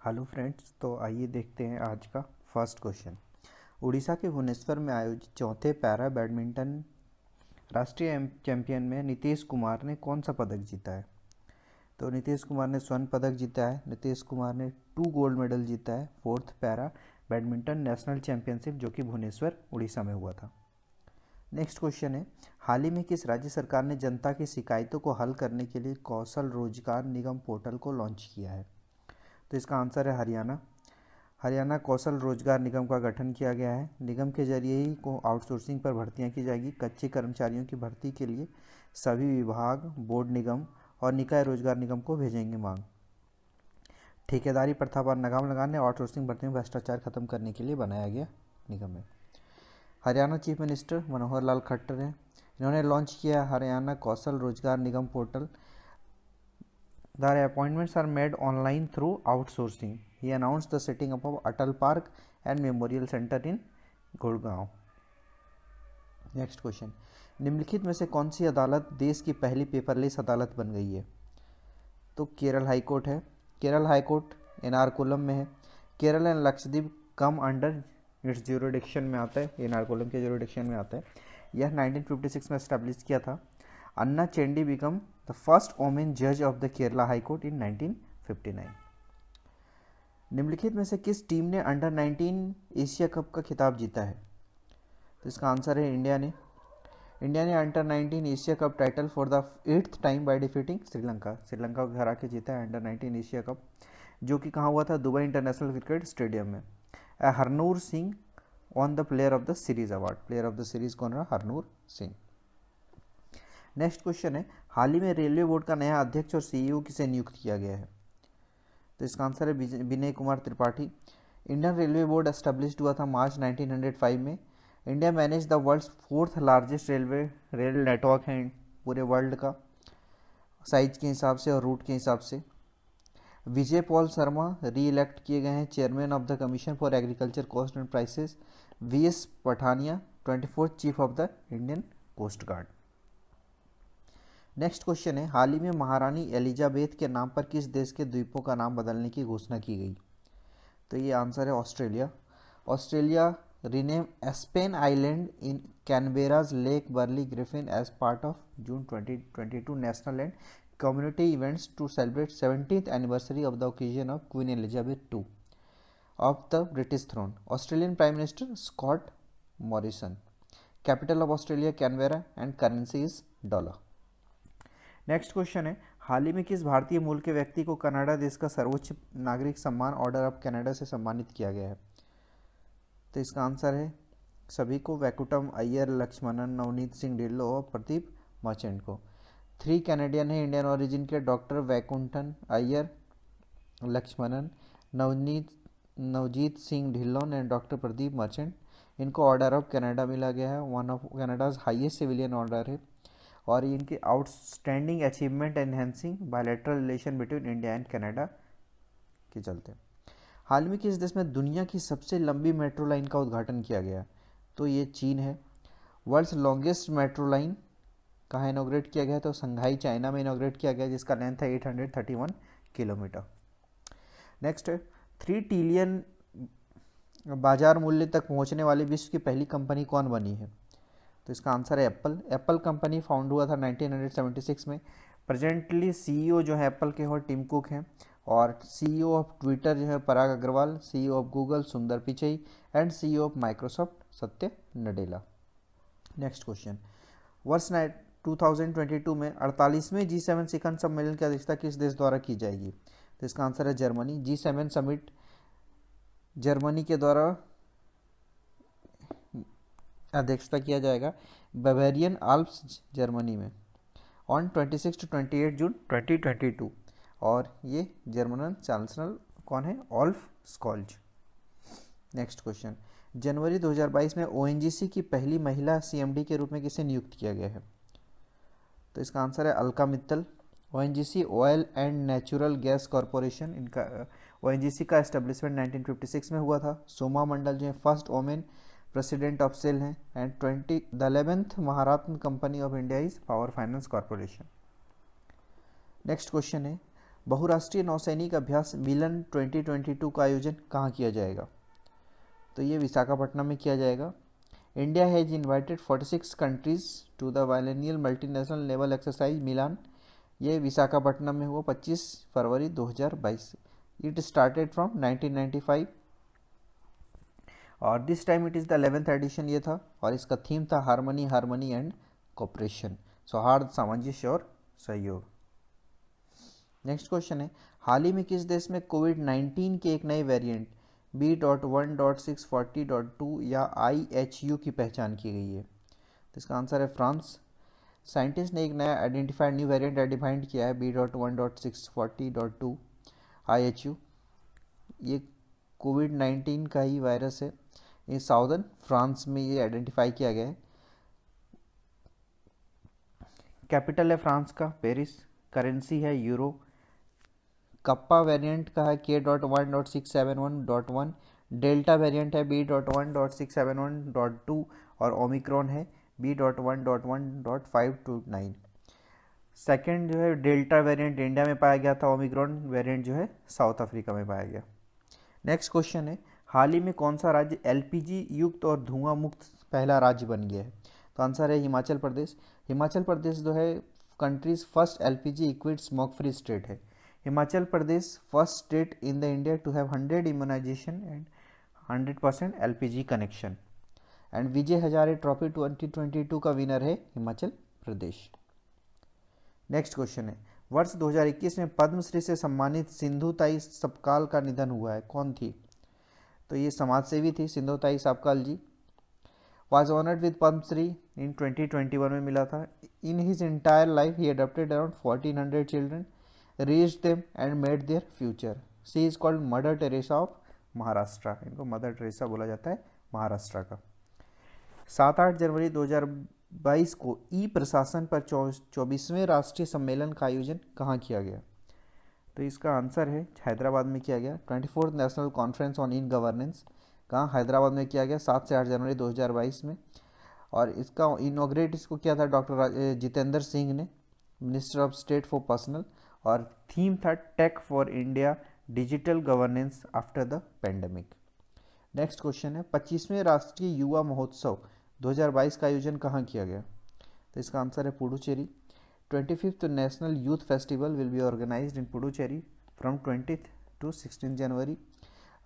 Hello friends, तो आइए देखते हैं आज का फर्स्ट क्वेश्चन। उड़ीसा के भुवनेश्वर में आयोजित चौथे पैरा बैडमिंटन राष्ट्रीय चैंपियन में नीतीश कुमार ने कौन सा पदक जीता है? तो नीतीश कुमार ने स्वर्ण पदक जीता है। नीतीश कुमार ने 2 गोल्ड मेडल जीता है fourth para badminton national championship, जो कि भुवनेश्वर उड़ीसा में हुआ था। नेक्स्ट क्वेश्चन है, हाल ही में किस राज्य सरकार ने जनता की शिकायतों को हल करने के लिए कौशल रोजगार निगम पोर्टल को लॉन्च किया है? तो इसका आंसर है हरियाणा। हरियाणा कौशल रोजगार निगम का गठन किया गया है। निगम के जरिए ही को आउटसोर्सिंग पर भर्तियां की जाएगी। कच्चे कर्मचारियों की भर्ती के लिए सभी विभाग, बोर्ड निगम और निकाय रोजगार निगम को भेजेंगे मांग। ठेकेदारी प्रथा पर लगाम लगाने और आउटसोर्सिंग भर्तियों में भ्रष्टाचार खत्म करने के लिए बनाया गया निगम है। हरियाणा चीफ मिनिस्टर मनोहर लाल खट्टर हैं। इन्होंने लॉन्च किया हरियाणा कौशल रोजगार निगम portal. The appointments are made online through outsourcing. He announced the setting up of Atal Park and Memorial Center in Gurgaon. Next question, निम्नलिखित में से कौन सी अदालत देश की पहली पेपरलेस अदालत बन गई है? तो केरल हाई कोर्ट है। केरल हाई कोर्ट एर्नाकुलम में है। Kerala and Lakshadweep come under its jurisdiction में आता है, एर्नाकुलम के ज्यूरिडिक्शन में आता है। यह 1956 में एस्टेब्लिश किया था। Anna Chandy become the first women जज of the Kerala high court in 1959। निम्नलिखित में से किस टीम ने अंडर 19 एशिया कप का खिताब जीता है? तो इसका आंसर है इंडिया ने। इंडिया ने under 19 Asia cup title for the 8th time by defeating Sri Lanka. Sri Lanka को हरा के जीता है अंडर 19 एशिया कप, जो कि कहाँ हुआ था? दुबई इंटरनेशनल क्रिकेट स्टेडियम में। Harnoor Singh on the player of the series award. Player of the series कौन रहा? हरनूर सिंह। नेक्स्ट क्वेश्चन है, हाल ही में रेलवे बोर्ड का नया अध्यक्ष और सीईओ किसे नियुक्त किया गया है? तो इसका आंसर है Vinay Kumar Tripathi. Indian railway board established हुआ था मार्च 1905 में। India manage the world's 4th largest rail network है पूरे वर्ल्ड का, साइज के हिसाब से और रूट के हिसाब से। विजय पॉल शर्मा री इलेक्ट किए गए हैं chairman of the commission for agriculture cost and prices. VS Pathania 24th chief of the Indian coast guard. Next question है, हाल ही में महारानी एलिजाबेथ के नाम पर किस देश के द्वीपों का नाम बदलने की घोषणा की गई? तो ये आंसर है Australia. Australia rename Aspen island in Canberra's Lake Burley Griffin as part of June 2022 national and community events to celebrate 70th anniversary of the occasion of Queen Elizabeth II of the British throne. Australian prime minister Scott Morrison. Capital of Australia Canberra and currency is dollar. Next question है, हाल ही में किस भारतीय मूल के व्यक्ति को कनाडा देश का सर्वोच्च नागरिक सम्मान ऑर्डर ऑफ कनाडा से सम्मानित किया गया है? तो इसका आंसर है सभी को, वैकुंठम अय्यर, लक्ष्मणन, नवनीत सिंह ढिल्लो और प्रदीप मर्चेंट को। 3 कैनेडियन है इंडियन ओरिजिन के, doctor Vaikunthan Iyer, Lakshmanan, Navjit Singh Dhillon and doctor Pradeep Merchant. इनको ऑर्डर ऑफ कनाडा मिला गया है, one of Canada's highest civilian order है, और इनके outstanding achievement enhancing bilateral relation between India and Canada के चलते। हाल में किस देश में दुनिया की सबसे लंबी मेट्रो लाइन का उद्घाटन किया गया? तो ये चीन है। वर्ल्ड्स लॉन्गेस्ट मेट्रो लाइन कहाँ इनोग्रेट किया गया? तो संघाई चाइना में इनोग्रेट किया गया, जिसका लेंथ है 831 किलोमीटर। नेक्स्ट है, 3 ट्रिलियन बाजार मूल्य तक पहुंचने वाली विश्व की पहली कंपनी कौन बनी है? तो इसका आंसर है एप्पल। एप्पल कंपनी फाउंड हुआ था 1976 में। प्रेजेंटली सीईओ जो है एप्पल के और टिम कुक हैं, और सीईओ ऑफ ट्विटर जो है पराग अग्रवाल, सीईओ ऑफ गूगल सुंदर Pichai and CEO of Microsoft सत्य नडेला। नेक्स्ट क्वेश्चन, वर्ष 2022 में 48वें G7 शिखर सम्मेलन की अध्यक्षता किस देश द्वारा की जाएगी? तो इसका आंसर है जर्मनी। G7 समिट जर्मनी के द्वारा अध्यक्षता किया जाएगा बावेरियन आल्प्स जर्मनी में ऑन 26 to 28 जून 2022, और ये जर्मन चांसलर कौन है? ओल्फ स्कॉल्ज। नेक्स्ट क्वेश्चन, जनवरी 2022 में ONGC की पहली महिला CMD के रूप में किसे नियुक्त किया गया है? तो इसका आंसर है Alka Mittal. ONGC oil and natural gas corporation, इनका ONGC का एस्टेब्लिशमेंट 1956 में हुआ था। सोमा मंडल जो है first women president of SAIL हैं, and 11th Maharatna company of India is power finance corporation. Next question है, बहुराष्ट्रीय नौसैनिक अभ्यास मिलन 2022 का आयोजन कहाँ किया जाएगा? तो ये विशाखापट्टनम में किया जाएगा। India has invited 46 countries to the biennial multinational naval exercise Milan, ये विशाखापट्टनम में हुआ 25 फरवरी 2022। इट स्टार्टेड फ्रॉम 1995 और this time it is the 11th edition ये था, और इसका थीम था हार्मनी हार्मनी एंड कोऑपरेशन, सौहार्द सामंजस्य और सहयोग। नेक्स्ट क्वेश्चन है, हाल ही में किस देश में कोविड-19 के एक नए वेरिएंट B.1.640.2 या IHU की पहचान की गई है? तो इसका आंसर है फ्रांस। साइंटिस्ट ने एक नया आइडेंटिफाइड न्यू वेरिएंट डिफाइंड किया है B.1.640.2 IHU। ये कोविड-19 का ही वायरस है। ये साउदर्न फ्रांस में ये आइडेंटिफाई किया गया है। कैपिटल है फ्रांस का पेरिस, करेंसी है यूरो। कप्पा वेरिएंट का है K.1.671.1, डेल्टा वेरिएंट है B.1.671.2 और ओमिक्रॉन है B.1.1.529। सेकेंड जो है डेल्टा वेरिएंट इंडिया में पाया गया था, ओमिक्रॉन वेरिएंट जो है साउथ अफ्रीका में पाया गया। नेक्स्ट क्वेश्चन है, हाल ही में कौन सा राज्य LPG युक्त और धुआं मुक्त पहला राज्य बन गया है? तो आंसर है हिमाचल प्रदेश। हिमाचल प्रदेश जो है country's first LPG equipped smoke free state है। Himachal Pradesh first state in the India to have 100 immunization and 100% LPG connection. And Vijay Hazare trophy 2022 का विनर है हिमाचल प्रदेश। नेक्स्ट क्वेश्चन है, वर्ष 2021 में पद्मश्री से सम्मानित सिंधुताई सपकाल का निधन हुआ है, कौन थी? तो ये समाजसेवी थी सिंधुताई सपकाल जी। was honored with Padma Shri in 2021 में मिला था। In his entire life he adopted around 1400 children, raised them and made their future. She is called Mother Teresa of Maharashtra. इनको मदर टेरेसा बोला जाता है महाराष्ट्र का। 7-8 जनवरी 2022 को ई प्रशासन पर 24वें राष्ट्रीय सम्मेलन का आयोजन कहाँ किया गया? तो इसका आंसर है हैदराबाद में किया गया। 24th national conference on in governance कहाँ हैदराबाद में किया गया 7 से 8 जनवरी 2022 में। और इसका इनॉग्रेट इसको किया था डॉक्टर जितेंद्र सिंह ने, minister of state for personnel, और थीम था tech for India digital governance after the pandemic. Next question है, 25वें राष्ट्रीय युवा महोत्सव 2022 का आयोजन कहाँ किया गया? तो इसका आंसर है Puducherry. 25th national youth festival will be organised in Puducherry from 20th to 16 जनवरी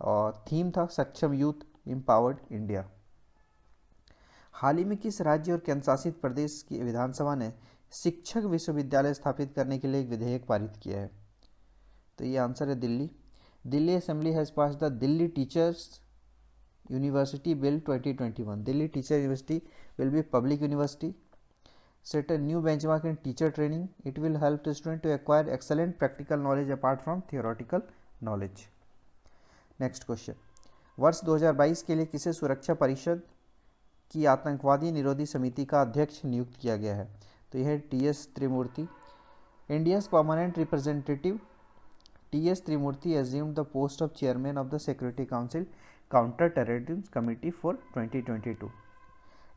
और थीम था सक्षम यूथ एम्पावर्ड इंडिया। हाल ही में किस राज्य और केंद्र शासित प्रदेश की विधानसभा ने शिक्षक विश्वविद्यालय स्थापित करने के लिए एक विधेयक पारित किया है? तो ये आंसर है Delhi. Delhi assembly has pass the Delhi teachers university bill 2021। Delhi teacher university will be public university, set a new benchmark in teacher training. It will help the student to acquire excellent practical knowledge apart from theoretical knowledge. Next question, वर्ष 2022 के लिए किसे सुरक्षा परिषद की आतंकवादी निरोधी समिति का अध्यक्ष नियुक्त किया गया है? तो यह है TS Trimurti. India's permanent representative TS Trimurti assumed the post of chairman of the Security Council Counter Terrorism Committee for 2022.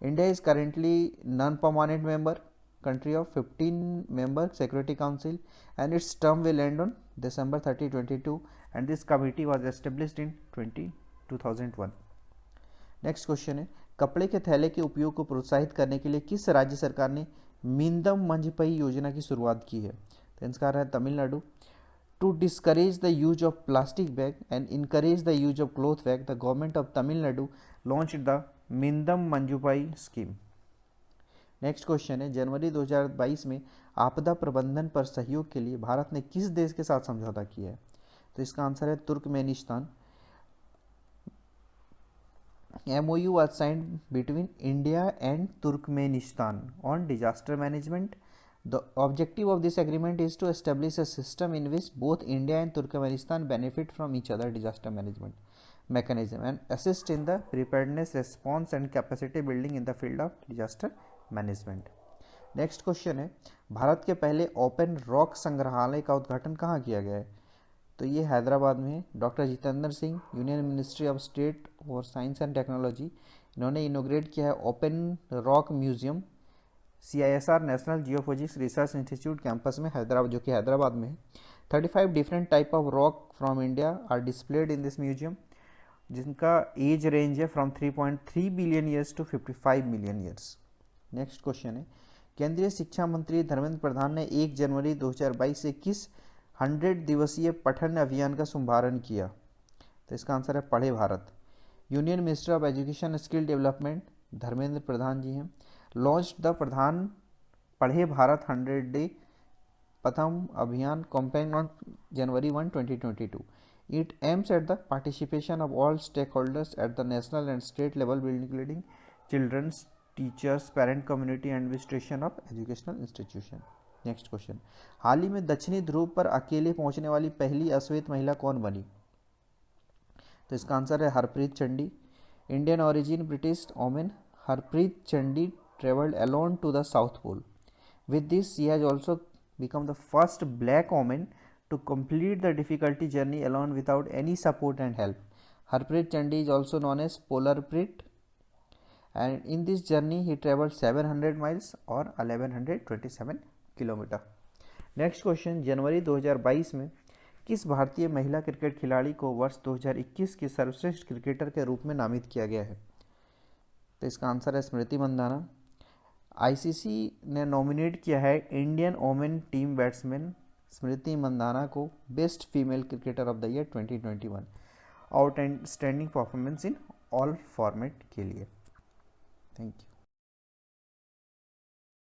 India is currently non-permanent member country of 15-member Security Council and its term will end on December 30, 2022 and this committee was established in 2001. Next question है, कपड़े के थैले के उपयोग को प्रोत्साहित करने के लिए किस राज्य सरकार ने मिंदम मंजपई योजना की शुरुआत की है? तो इसका है Tamil Nadu. To discourage the use of plastic bag and encourage the use of cloth bag, the government of Tamil Nadu launched the Meendum Manjappai scheme. Next question है, जनवरी 2022 में आपदा प्रबंधन पर सहयोग के लिए भारत ने किस देश के साथ समझौता किया है? तो इसका आंसर है Turkmenistan. MOU was signed between India and Turkmenistan on disaster management. The objective of this agreement is to establish a system in which both India and Turkmenistan benefit from each other disaster management mechanism and assist in the preparedness, response and capacity building in the field of disaster management. Next question है, भारत के पहले open rock संग्रहालय का उद्घाटन कहाँ किया गया है? तो ये हैदराबाद में है। Doctor Jitendra Singh, union ministry of state और साइंस एंड टेक्नोलॉजी, इन्होंने इनोग्रेट किया है open rock museum CISR national geophysics research institute campus में हैदराबाद, जो कि हैदराबाद में है। 35 different type of rock from India are displayed in this museum, जिनका एज रेंज है फ्रॉम 3.3 billion years to 55 million years. Next question है, केंद्रीय शिक्षा मंत्री धर्मेंद्र प्रधान ने 1 जनवरी 2022 से किस 100 दिवसीय पठन अभियान का शुभारंभ किया? तो इसका आंसर है Padhe Bharat. Union minister of education skill development Dharmendra Pradhan ji हैं। लॉन्च द प्रधान पढ़े भारत 100 डे प्रथम अभियान campaign on January 1, 2022. It aims at the participation of all stakeholders at the national and state level, including children, teachers, parent community and administration of educational institution. Next question, हाल ही में दक्षिणी ध्रुव पर अकेले पहुंचने वाली पहली अश्वेत महिला कौन बनी? तो इसका आंसर है Harpreet Chandi. Indian origin British women Harpreet Chandi traveled alone to the South Pole. With this, she has also become the first black woman to complete the difficulty journey alone without any support and help. Harpreet Chandi is also known as Polar Prit, and in this journey he traveled 700 miles or 1127 kilometre. Next question, जनवरी 2022 में किस भारतीय महिला cricket खिलाड़ी को वर्ष 2021 के सर्वश्रेष्ठ क्रिकेटर के रूप में नामित किया गया है? तो इसका आंसर है स्मृति मंदाना। आईसीसी ने नॉमिनेट किया है इंडियन वोमेन टीम बैट्समैन स्मृति मंदाना को best female cricketer of the year 2021 outstanding performance in all format के लिए। Thank you.